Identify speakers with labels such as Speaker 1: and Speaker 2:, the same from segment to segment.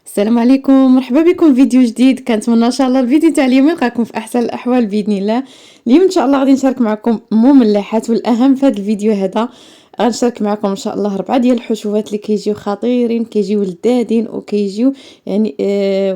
Speaker 1: السلام عليكم، مرحبا بكم في فيديو جديد. كنتمنى ان شاء الله الفيديو تاع اليوم يلقاكم في احسن الاحوال باذن الله. اليوم ان شاء الله غادي نشارك معكم مملحات، والاهم في هذا الفيديو هذا غنشارك معكم ان شاء الله 4 ديال الحشوات اللي كيجيو خطيرين، كيجيو لذاذين وكيجيو يعني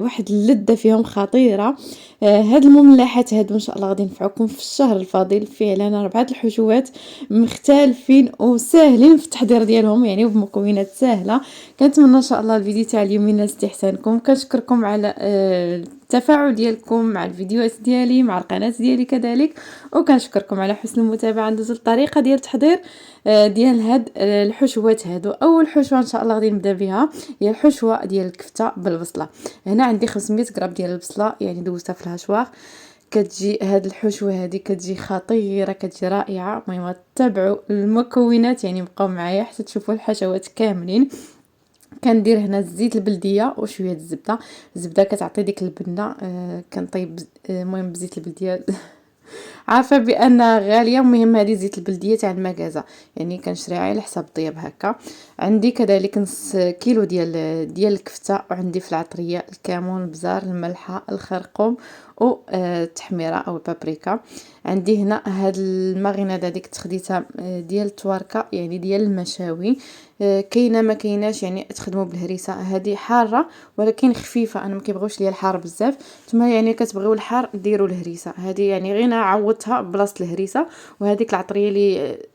Speaker 1: واحد اللذه فيهم خطيره. هاد المملحات هادو ان شاء الله غادي ينفعوكم في الشهر الفضيل. فعلا 4 الحشوات مختلفين وساهلين في التحضير ديالهم، يعني وبمكونات سهله. كنتمنى ان شاء الله الفيديو تاع اليوم ينال استحسانكم. كنشكركم على التفاعل ديالكم مع الفيديوهات ديالي، مع القناه ديالي كذلك، وكنشكركم على حسن المتابعه. ندوز الطريقه ديال التحضير ديال هاد الحشوات هادو. اول حشوه ان شاء الله غادي نبدا بها هي الحشوه ديال الكفته بالبصله. هنا عندي 500 غرام ديال البصله، يعني دوزتها في الهشواغ. كتجي هاد الحشوه هادي كتجي خطيره، كتجي رائعه. المهم تابعوا المكونات، يعني بقاو معايا حتى تشوفوا الحشوات كاملين. كندير هنا الزيت البلديه وشويه الزبده كتعطي ديك البنه. كنطيب المهم بزيت البلديه عارفه بانها غاليه. المهم هذه زيت البلديه تاع المكازه، يعني كنشريها على حساب الطياب هكا. عندي كذلك نص كيلو ديال الكفته، وعندي في العطريه الكمون، البزار، الملحه، الخرقوم والتحميره او البابريكا. عندي هنا هاد الماريناد هذيك تخديتها ديال التواركه، يعني ديال المشاوي. كاينه ما كايناش يعني تخدموا بالهريسه، هذه حاره ولكن خفيفه. انا ما كيبغيوش ليا الحار بزاف، نتوما يعني كتبغيو الحار ديروا الهريسه. هذه يعني غير عوضتها بلاصه الهريسه. وهذيك العطريه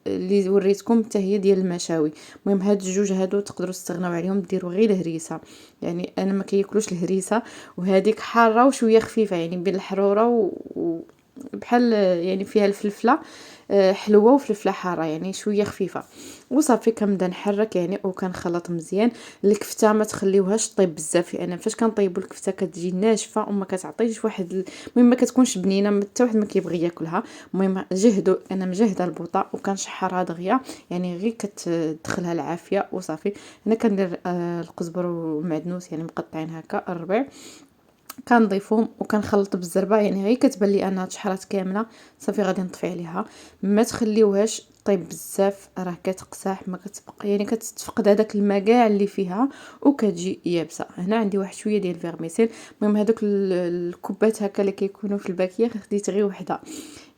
Speaker 1: اللي وريتكم حتى هي ديال المشاوي. المهم هاد الجوج هادو تقدروا تستغناو عليهم، ديروا غير الهريسه. يعني انا ما كياكلوش الهريسه، وهذيك حاره وشويه خفيفه، يعني بين الحروره بحال يعني فيها الفلفله حلوه وفلفله حاره، يعني شويه خفيفه. وصافي كنبدا نحرك يعني وكنخلط مزيان. الكفته ما تخليوهاش طيب بزاف، لان فاش كنطيبوا الكفته كتجي ناشفه وما كتعطيش واحد المهم ما كتكونش بنينه، حتى واحد ما كيبغي ياكلها. المهم جهدوا، انا مجهده البوطه وكنشحرها دغيا، يعني غير كتدخلها العافيه وصافي. هنا كندير القزبر والمعدنوس، يعني مقطعين هكا الربيع. كنضيفهم وكنخلط بالزربه، يعني غير كتبان لي انها تشحرات كامله صافي غادي نطفي عليها. ما تخليوهاش طيب بزاف، راه كتقساح ما كتبقى، يعني كتفقد هذاك الماء كاع اللي فيها وكتجي يابسه. هنا عندي واحد شويه ديال الفيرميسيل. المهم هذوك الكوبات هكا اللي كيكونوا في الباكيه خديت غير وحده،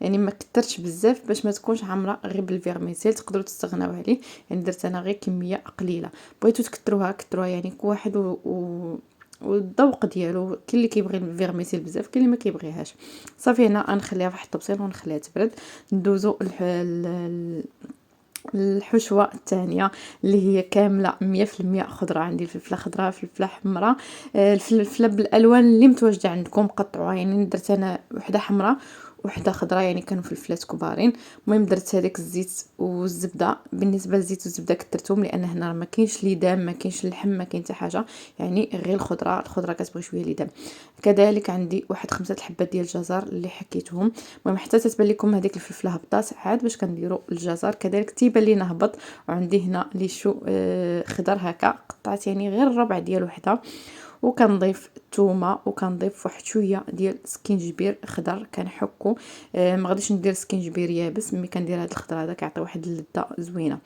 Speaker 1: يعني ما كثرتش بزاف باش ما تكونش عامره. غير بالفيرميسيل تقدروا تستغناو عليه، يعني درت انا غير كميه قليله. بغيتو تكثروها كثروها، يعني كل واحد والذوق ديالو. كاين اللي كيبغي الفيرميسيل بزاف، كاين اللي ما كيبغيهاش. صافي هنا غنخليها في واحد الطبسيل ونخليها تبرد. ندوزو الحشوه الثانيه اللي هي كامله 100% خضره. عندي الفلفله خضراء، فلفله حمراء، الفلفله بالالوان اللي متواجده عندكم قطعوها. يعني درت انا وحده حمراء وحده خضراء، يعني كانوا فلفلات كبارين. المهم درت هذاك الزيت والزبده. بالنسبه للزيت والزبده كثرتهم لان هنا ما كاينش ليدام، ما كاينش اللحم، ما كاين حتى حاجه، يعني غير الخضره كتبغي شويه ليدام. كذلك عندي واحد 5 حبات ديال الجزر اللي حكيتهم. المهم حتى تتبان لكم هذيك الفلفله هبطات عاد باش كنديروا الجزر كذلك تيبان لينا هبط. وعندي هنا لي شو خضر هكا قطعت، يعني غير الربع ديال وحده. وكنضيف الثومه وكنضيف واحد شويه ديال السكينجبير خضر كنحكو. ما غاديش ندير سكينجبير يابس، ملي كندير هذا الخضر هذا كيعطي واحد اللذه زوينه.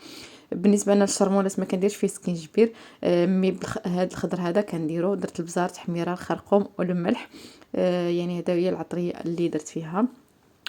Speaker 1: بالنسبه لنا الشرمولات ما كنديرش فيه سكينجبير. مي هذا الخضر هذا كنديرو. درت البزار، تحميره، الخرقوم والملح. يعني هذا هي العطريه اللي درت فيها.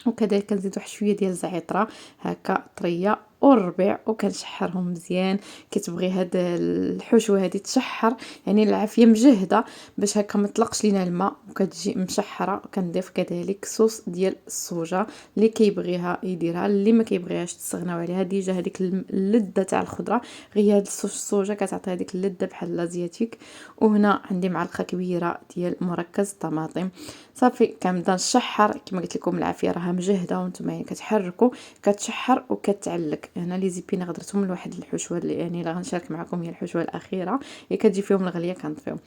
Speaker 1: وكذلك كنزيد واحد شويه ديال الزعتره هكا طريه والربيع، وكنشحرهم مزيان. كتبغي هاد الحشوه هذه تشحر، يعني العافيه مجهده باش هكا ما تطلقش لينا الماء وكتجي مشحره. كنضيف كذلك صوص ديال الصوجه، اللي كيبغيها يديرها، اللي ما كيبغيهاش تستغناو عليها. ديجا هذيك اللذه تاع الخضره غير هاد صوص الصوجه كتعطي هذيك اللذه بحال لازياتيك. وهنا عندي معلقه كبيره ديال مركز طماطم. صافي كنبدا نشحر كما قلت لكم. العافيه راها مجهده وانتم يعني كتحركوا كتشحر وكتعلق. هنا لي زيبين درتهم لواحد الحشوه اللي يعني اللي غنشارك معكم هي الحشوه الاخيره اللي كتجي فيهم الغليه كنطفيهم.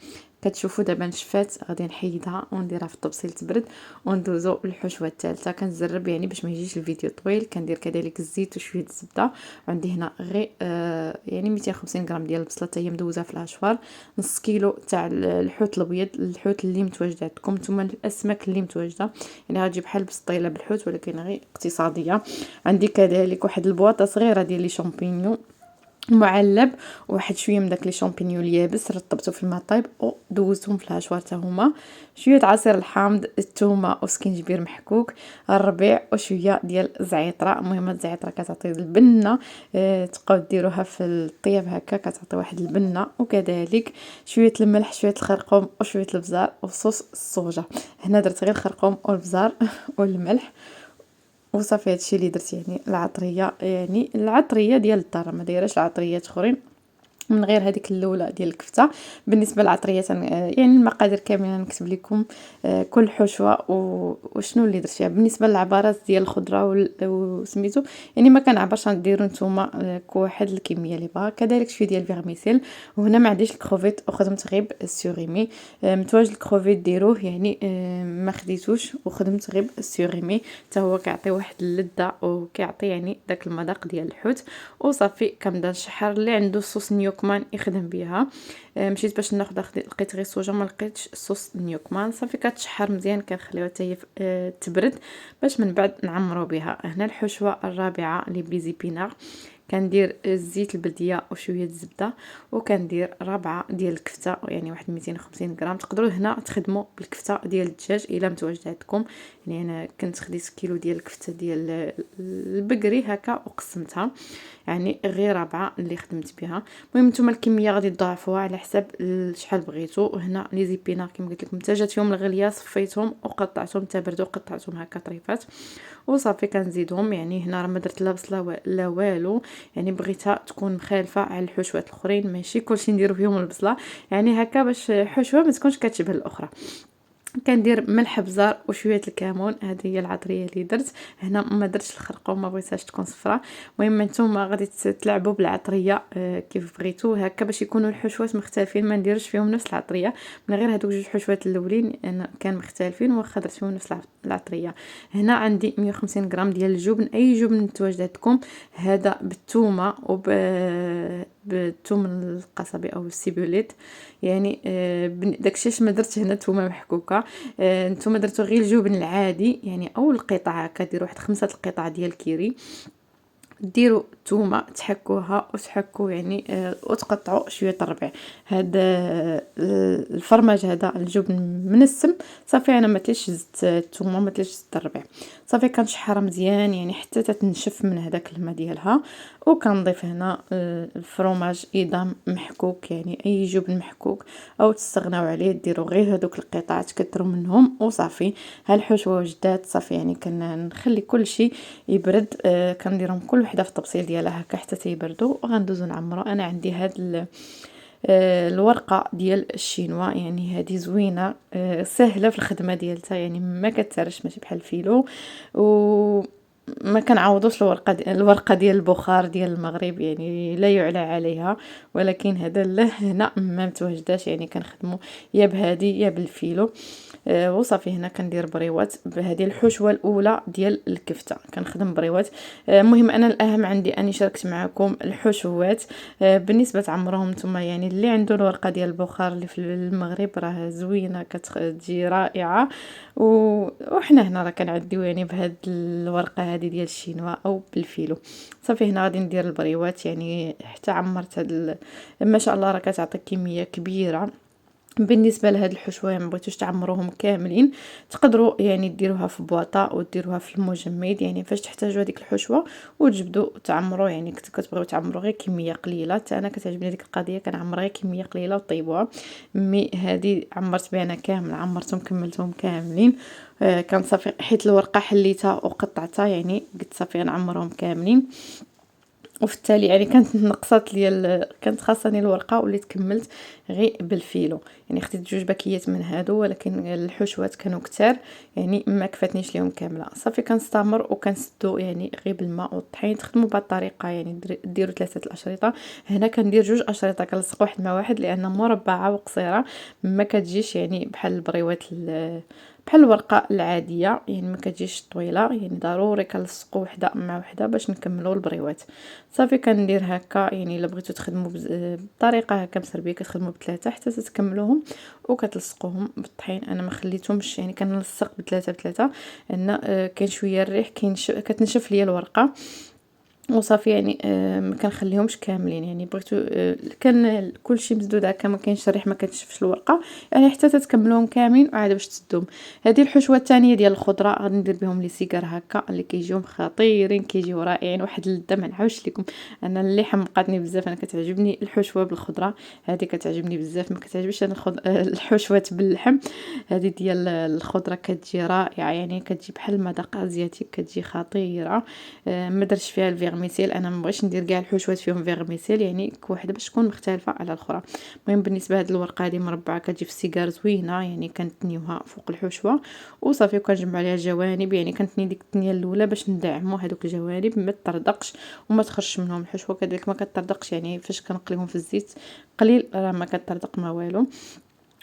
Speaker 1: كتشوفوا دابا نشفات، غادي نحيدها ونديرها في الطبسيل تبرد وندوزو للحشوه الثالثه. كنزرب يعني باش ما يجيش الفيديو طويل. كندير كذلك الزيت وشويه الزبده. وعندي هنا غير يعني 250 غرام ديال البصله حتى هي مدوزه في العشوار. نص كيلو تاع الحوت الابيض، الحوت اللي متواجد عندكم نتوما، الاسماك اللي متواجده، يعني غتجي بحال بسطيله بالحوت ولكن غير اقتصاديه. عندي كذلك واحد البواطه صغيره ديال لي شامبينيون. معلب، وواحد شويه من داك لي شامبينيون اليابس رطبته في الماء طايب ودوزتهم في الهشوار حتى هما، شويه عصير الحامض، الثومه وسكينجبير محكوك، الربيع وشويه ديال الزعتره. المهم هاد الزعتره كتعطي البنه، تبقاو ديروها في الطياب هكا كتعطي واحد البنه. وكذلك شويه الملح، شويه الخرقوم وشويه البزار وصوص الصوجه. هنا درت غير الخرقوم والبزار والملح وصافي. هادشي اللي درت يعني العطريه، يعني العطريه ديال الدار، ما دايراش العطريات اخرين من غير هذيك الاولى ديال الكفته. بالنسبه للعطريه يعني المقادير كامله نكتب لكم كل حشوه وشنو اللي درت فيها. بالنسبه للعبارات ديال الخضره وسميتو يعني ما كنعبرش نديروا نتوما كواحد الكميه اللي بغا. كذلك شويه ديال الفيرميسيل، وهنا ما عنديش الكروفيت وخدمت غير السوريمي. متواجد الكروفيت ديروه يعني ما خديتوش وخدمت غير السوريمي، حتى هو كيعطي واحد اللذه وكيعطي يعني داك المذاق ديال الحوت. وصافي كنبدا نشحر. اللي عنده الصوص نيوكمان يخدم بها. مشيت باش ناخذ لقيت غير الصوجه ما لقيتش الصوص نيوكمان. صافي كتشحر مزيان، كنخليوها حتى هي تبرد باش من بعد نعمرو بها. هنا الحشوه الرابعه اللي بليزي بينار، كندير الزيت البلديه وشويه الزبده، وكندير ربعه ديال الكفته يعني واحد 250 غرام. تقدروا هنا تخدموا بالكفته ديال الدجاج الا متواجد عندكم. يعني انا كنت خديت كيلو ديال الكفته ديال البقري هكا وقسمتها، يعني غير ربعه اللي خدمت بها. المهم نتوما الكميه غادي تضاعفوها على حسب شحال بغيتو. وهنا لي زيبينار كما قلت لكم حتى جات فيهم الغليه صفيتهم وقطعتهم تبردوا وقطعتهم هكا طريفات وصافي كنزيدهم. يعني هنا راه ما درت لا بصله لا والو، يعني بغيتها تكون مخالفه على الحشوات الاخرين، ماشي كلشي نديرو فيهم البصله، يعني هكا باش حشوه ما تكونش كتشبه الاخرى. كندير ملح بزار وشويه الكمون. هذه هي العطريه اللي درت. هنا ما درتش الخرقوم، ما بغيتهاش تكون صفراء. المهم نتوما غادي تلعبوا بالعطريه كيف بغيتو هكا باش يكونوا الحشوات مختلفين، ما نديرش فيهم نفس العطريه. من غير هذوك جوج حشوات الاولين انا كان مختلفين واخا درت فيهم نفس العطريه. هنا عندي 150 غرام ديال الجبن، اي جبن متواجد عندكم. هذا بالثومه بالثوم القصبي او السيبوليت، يعني داكشي ما درت هنا ثومه محكوكه. نتوما درتو غير الجبن العادي يعني او القطع هكا، ديروا واحد 5 القطع ديال الكيري، ديروا الثومه تحكوها وتحكوا يعني وتقطعوا شويه الربيع. هذا الفرماج هذا الجبن منسم. صافي انا ما تليش زدت الثومه ما تليش زدت الربيع. صافي كنشحرها مزيان يعني حتى تنشف من هذاك الماء ديالها. وكنضيف هنا الفرماج ايضا محكوك، يعني اي جبن محكوك او تستغناو عليه ديروا غير هذوك القطع تكثروا منهم وصافي. هالحشوه وجدات صافي يعني كنخلي كل شيء يبرد. كنديرهم كل وحده في الطبسيل ديالها هكا حتى تيبردوا وغندوزو نعمرو. انا عندي هاد الورقه ديال الشينوا، يعني هذه زوينه سهله في الخدمه ديالتها، يعني ما كتسرش ماشي بحال الفيلو. و ما كنعوضوش الورقه ديال البخار ديال المغرب، يعني لا يعلى عليها. ولكن هذا هنا ما متواجداش، يعني كنخدموا يا بهادي يا بالفيلو. وصافي هنا كندير بريوات بهذه الحشوه الاولى ديال الكفته كنخدم بريوات. المهم انا الاهم عندي اني شاركت معكم الحشوات. بالنسبه تعمروهم نتوما، يعني اللي عنده الورقه ديال البخار اللي في المغرب راه زوينه كتجي رائعه. وحنا هنا راه كنعديو يعني بهاد الورقه هذه ديال الشينوا او بالفيلو. صافي هنا غادي ندير البريوات، يعني حتى عمرت ما شاء الله راه كتعطي كميه كبيره. بالنسبه لهاد الحشوه ما بغيتوش تعمروهم كاملين، تقدروا يعني ديروها في بواطه وديروها في المجمد، يعني فاش تحتاجوا هذيك الحشوه وتجبدوا تعمروا. يعني كتبغيو تعمروا غير كميه قليله، حتى انا كتعجبني ديك القضيه كنعمر غير كميه قليله وطيبوها. مي هذه عمرت بها انا كامل، عمرتهم كملتهم كاملين. كان صافي حيت الورقه حليتها وقطعتها، يعني قلت صافي نعمرهم كاملين. وفي التالي يعني كانت نقصات ليا كانت خاصني الورقه وليت كملت غير بالفيلو. يعني خديت جوج باكيات من هادو، ولكن الحشوات كانوا كتار يعني ما كفاتنيش ليهم كامله. صافي كنستمر وكنسدو يعني غير بالماء والطحين. تخدموا بهذه الطريقه يعني ديروا 3 الاشرطه. هنا كندير 2 اشرطه كنلصق واحد مع واحد لان مربعه وقصيره ما كتجيش يعني بحال البريوات بحال الورقه العاديه، يعني ما كتجيش طويله. يعني ضروري كنلصقوا وحده مع وحده باش نكملوا البريوات. صافي كندير هكا، يعني الا بغيتو تخدموا بطريقه هكا مسربيه كتخدموا بثلاثه حتى تكملوهم وكتلصقوهم بالطحين. انا ما خليتهمش يعني كنلصق بثلاثه بثلاثه لان كاين شويه الريح كتنشف ليا الورقه. وصافي يعني ما كنخليهمش كاملين، يعني بغيتو كان كلشي مسدود هكا ما كاينش الريح ما كتشوفش الورقه، يعني حتى تتكملوهم كاملين وعاد باش تسدوهم. هذه الحشوه الثانيه ديال الخضره غادي ندير بهم لي سيجار هكا اللي كيجيو خطيرين، كيجيو رائعين، واحد اللذه ما نعاودش لكم. انا اللي حمقاتني بزاف، انا كتعجبني الحشوه بالخضره، هذه كتعجبني بزاف. ما كتعجبش انا الحشوات باللحم، هذه ديال الخضره كتجي رائعه، يعني كتجي بحال المذاق ازياتيك، كتجي خطيره. ما درتش فيها الفيرميسيل، انا ما بغيتش ندير كاع الحشوات فيهم فيرميسيل، يعني كل وحده باش تكون مختلفه على الاخرى. المهم بالنسبه لهاد الورقه هذه مربعه كتجي في السيجار زوينه، يعني كنتنيوها فوق الحشوه وصافي، وكنجمع عليها الجوانب، يعني كنتني ديك التنيه الاولى باش ندعموا هذوك الجوانب ما تطردقش وما تخرجش منهم الحشوه، كذلك ما كتطردقش، يعني فاش كنقليهم في الزيت قليل راه ما كتطردق ما والو.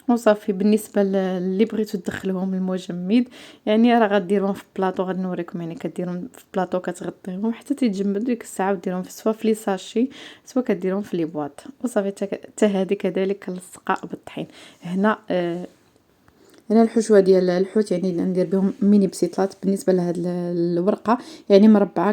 Speaker 1: وصافي بالنسبه اللي بغيتو تدخلوهم المجمد، يعني راه غديرهم في بلاطو، غادي نوريكم، يعني كديرهم في بلاطو كتغطيهم حتى تيتجمدوا ديك الساعه، وديرهم في سوا في لي ساشي سوا كديرهم في لي بواط. وصافي حتى هذه كذلك كنلصقها بالطحين. هنا انا الحشوه ديال الحوت يعني ندير بهم ميني بسيطات. بالنسبه لهاد الورقه يعني مربعه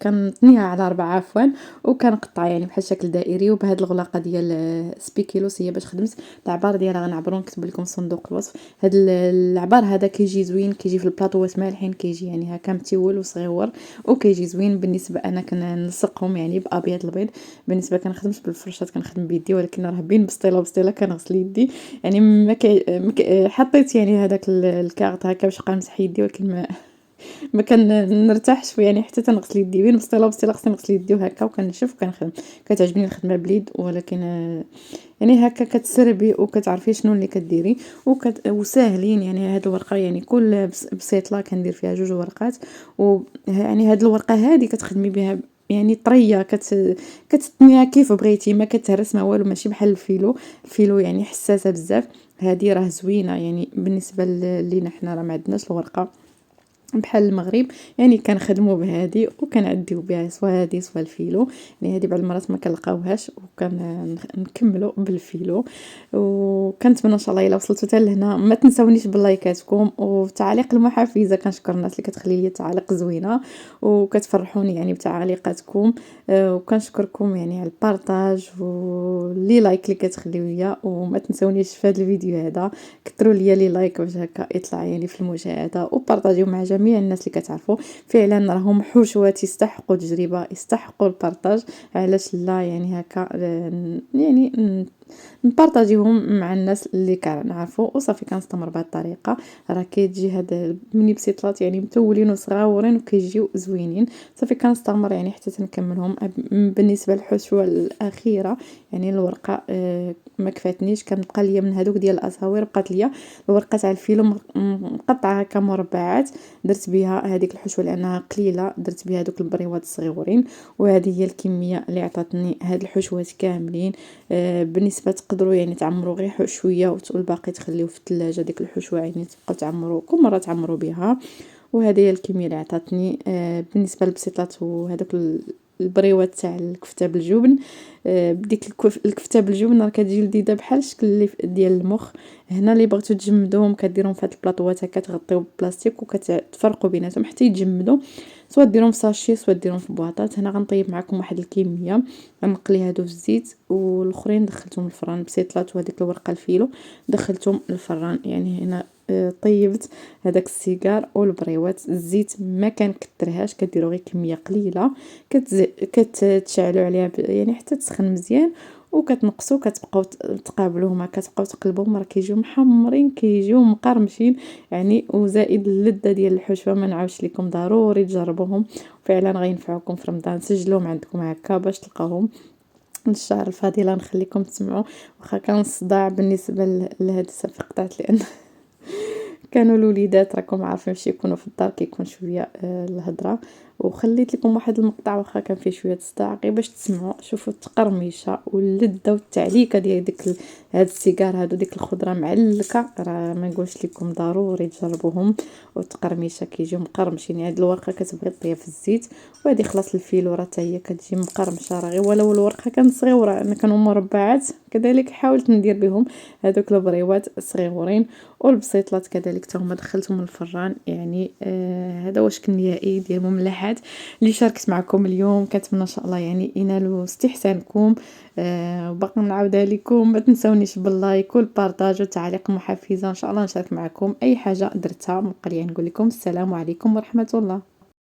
Speaker 1: كنطنيها على 4 عفوا، وكنقطع يعني بحال شكل دائري، وبهاد الغلاقه ديال سبيكيلوس هي باش خدمت. العبار ديالها غنعبرو نكتب لكم صندوق الوصف. هاد العبار هذا كيجي زوين، كيجي في البلاطوات مالحين، كيجي يعني هكا متيول وصغيور وكيجي زوين. بالنسبه انا كنلصقهم يعني بابيض البيض. بالنسبه كنخدمش بالفرشات، كنخدم بيدي، ولكن راه بين بسطيله كنغسل يدي، يعني حطيت يعني هذاك الكارت هكا باش نبقى نمسح يدي، ولكن ما كنرتاحش فيه، يعني حتى تنغسل يدي بين بسطيله خصني نغسل يدي وهكا، وكنشف وكنخدم. كتعجبني الخدمه باليد، ولكن يعني هكا كتسربي وكتعرفي شنو اللي كديري وساهلين. يعني هاد الورقه يعني كل بسيطله كندير فيها 2 ورقات، ويعني هاد الورقه هذه كتخدمي بها يعني طريه، كتتنيها كيف بغيتي، ما كتهرس ما والو، ماشي بحال الفيلو يعني حساسه بزاف. هذه راه زوينه، يعني بالنسبه لينا حنا راه ما عندناش الورقه بحال المغرب، يعني كنخدموا بهذه وكنعديو بها سوا هذه سوا الفيلو. يعني هذه بعض المرات ما كنلقاوهاش وكنكملوا بالفيلو. وكنتمنى ان شاء الله الا وصلتوا حتى لهنا ما تنساونيش باللايكاتكم والتعاليق المحفزه. كنشكر الناس اللي كتخلي لي تعاليق زوينه وكتفرحوني يعني بتعاليقاتكم. وكنشكركم يعني على البارطاج ولي لايك اللي كتخليو ليا، وما تنساونيش في هذا الفيديو هذا كثروا لي لي لايك باش هكا يطلع يعني في المشاهده، وبارطاجيو مع جميع الناس اللي كتعرفوا. فعلا راهم حشوات يستحقوا تجربه، يستحقوا البارطاج، علاش لا؟ يعني هكا يعني نبارطاجيهم مع الناس اللي كنعرفوا. وصافي كنستمر بهذه الطريقه. راه كتجي هاد الميني بسيطلات يعني متولين وصغاورين وكيجيو زوينين. صافي كنستمر يعني حتى تنكملهم. بالنسبه للحشوه الاخيره يعني الورقه ما كفاتنيش، كنبقى ليا من هذوك ديال الاساور، بقات ليا الورقه تاع الفيلو مقطعه هكا مربعات، درت بها هذيك الحشوه لانها قليله، درت بها دوك البريوات الصغيورين، وهذه هي الكميه اللي عطاتني هاد الحشوات كاملين. بالنسبه تقدروا يعني تعمروا غير شويه والباقي تخليوه في الثلاجه، ديك الحشوه يعني تبقاو تعمروا كل مره تعمروا بها. وهذه هي الكميه اللي عطاتني. بالنسبه للبسيطات وهذوك البريوات تاع الكفته بالجبن، بديك الكفته بالجبن راه كتجي لذيذه بحال الشكل اللي ديال المخ. هنا اللي بغيتو تجمدوهم كديرهم في هاد البلاطوات هكا، تغطيو ببلاستيك وكتفرقوا بيناتهم حتى يتجمدوا، سواء ديرهم في ساشي سواء ديرهم في بواطات. هنا غنطيب معكم واحد الكميه، غنقلي هادو في الزيت، والاخرين دخلتهم الفران. بسيطلات وهذيك الورقه الفيلو دخلتهم الفران. يعني هنا طيبت هذاك السيجار والبريوات. الزيت ما كنكثرهاش، كديروا غير كميه قليله، كتشعلوا عليها يعني حتى تسخن مزيان، وكتنقصوا كتبقاو تقابلوهم هكا، تبقاو تقلبوهم، راه كيجيو محمرين كيجيو مقرمشين يعني. وزائد اللذه ديال الحشوه ما نعاودش لكم، ضروري تجربوهم، فعلا غينفعوكم في رمضان. سجلوهم عندكم هكا باش تلقاوهم الشهر الفضيله. نخليكم تسمعوا، واخا كان الصداع بالنسبه لهاد الصفقه قطعت لان كانوا الوليدات راكم عارفين باش يكونوا في الدار كيكون شويه الهضره. وخليت لكم واحد المقطع واخا كان فيه شويه صداع غير باش تسمعوا. شوفوا التقرميشه واللذه والتعليكه ديال هاد السيجار هادو، ديك الخضره معلكه، راه ما نقولش لكم ضروري تجربوهم. والتقرميشه كيجيو مقرمشين. هاد الورقه كتبغي طيب في الزيت، وهادي خلاص الفيلو راه حتى هي كتجي مقرمشه، راه غير ولو الورقه كانت صغيره، انا كانوا مربعات كذلك حاولت ندير بهم هذوك البريوات صغيورين. والبسيطلات كذلك حتى هما دخلتهم الفران. يعني هذا واش كان نهائي ديال مملحات مليحات اللي شاركت معكم اليوم. كنتمنى ان شاء الله يعني ينالوا استحسانكم. وباقي نعاودها لكم، ما تنسونيش باللايك والبارطاج والتعليق المحفزه، ان شاء الله نشارك معكم اي حاجه درتها. بقى لي نقول لكم السلام عليكم ورحمه الله.